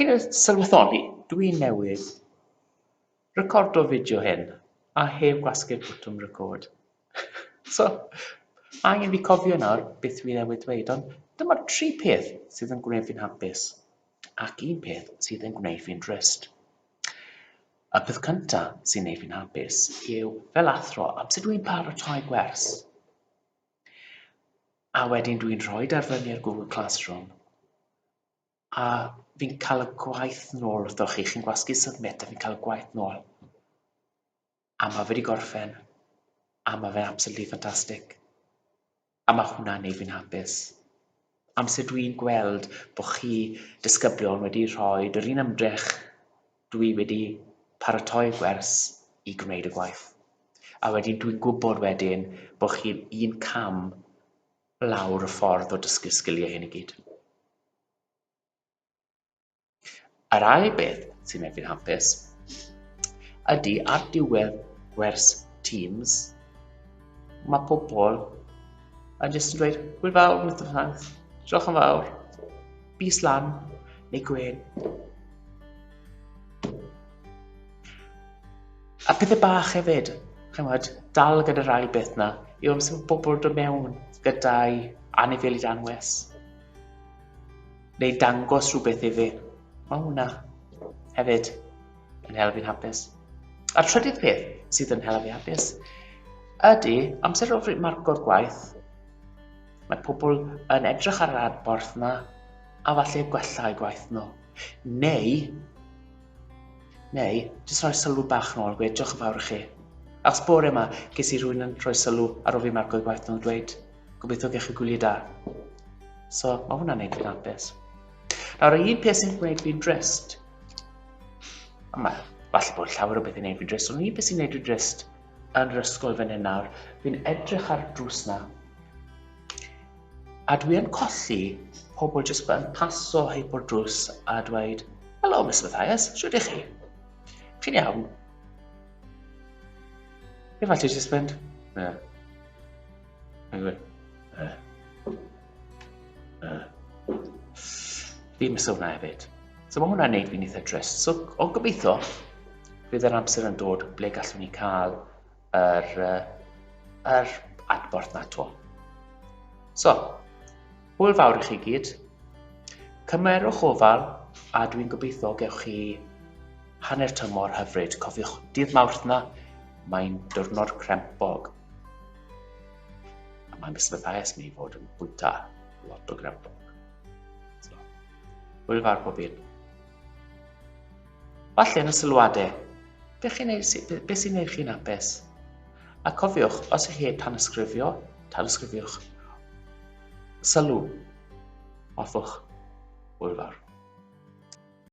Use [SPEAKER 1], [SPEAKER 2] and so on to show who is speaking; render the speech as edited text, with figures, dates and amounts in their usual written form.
[SPEAKER 1] chi'n sylweddoli, dwi'n newydd recordo fideo hyn a heb gwasgu'r bwtwm record. So, angen fi cofio nawr beth fi newydd dweud, ond dyma 3 peth sydd yn gwneud fi'n hapus ac 1 peth sydd yn gwneud fi'n drist. Y peth cyntaf sy'n gwneud fi'n hapus yw fel athro amser dwi'n paratoi gwers. A wedyn dwi'n rhoi ar Google Classroom a fi'n cael y gwaith nôl wrthoch chi. Chi'n gwasgu submit a fi'n cael y gwaith nôl. A mae fe wedi gorffen. A mae fe'n absolutely ffantastig. A mae hwnna'n gwneud fi'n hapus. Amser dwi'n gweld bod chi disgyblion wedi rhoi yr un ymdrech dwi wedi paratoi gwers i gwneud y gwaith. A wedyn dwi'n gwybod wedyn bod chi'n 1 cam lawr y ffordd o dysgu sgiliau hyn i gyd. Yr ail beth sy'n gwneud fi'n hapus ydy ar diwedd gwers Teams, mae pobl yn jyst yn dweud, hwyl fawr, Mr Mathias, diolch yn fawr, bis lan neu gwen. A pethau bach hefyd, dal gyda'r ail beth na, yw amser mae pobl dod mewn gyda'i anifeiliaid anwes. Neu dangos rhywbeth i fi. Mae hwnna hefyd yn hel fi'n hapus. A'r trydydd peth sydd yn hel fi hapus ydy amser o marco'r gwaith, mae pobl yn edrych ar yr adborth na a falle gwella eu gwaith nhw. Neu, jyst rhoi sylw bach nôl, gweud, diolch yn fawr i chi. Ac sbore yma, ges i rhywun yn rhoi sylw ar ôl fi marco'r gwaith nhw'n dweud, gobeithio gech chi gwylio da. So, mae hwnna'n gwneud fi'n hapus. Nawr, un peth sy'n gwneud fi'n drist, falle bod llawer o beth yn gwneud fi'n drist, ond un peth sy'n gwneud fi'n drist yn yr ysgol fan hyn nawr, fi'n edrych ar y drws na, a dwi'n colli pobl jyst yn paso heb o'r drws a dweud, helo, Mr Mathias, shwt ych chi? Chi'n iawn? Fi falle jyst fynd, fi'n mis hwnna hefyd. So mae hwnna'n gwneud fi'n eitha drist. So, o gobeithio, bydd yr amser yn dod ble gallwn ni cael yr adborth na to. So, hwyl fawr i chi gyd. Cymerwch ofal a dwi'n gobeithio gewch chi hanner tymor hyfryd. Cofiwch, dydd Mawrth na, mae'n diwrnod crempog. A mae Mr Mathias yn ei fod yn bwyta lot o crempog. So, hwyl fawr pob un. Falle yn y sylwadau, beth sy'n gwneud chi'n hapus? A cofiwch, os ych chi heb tanysgrifiwch sylw. Hoffwch. Hwyl fawr.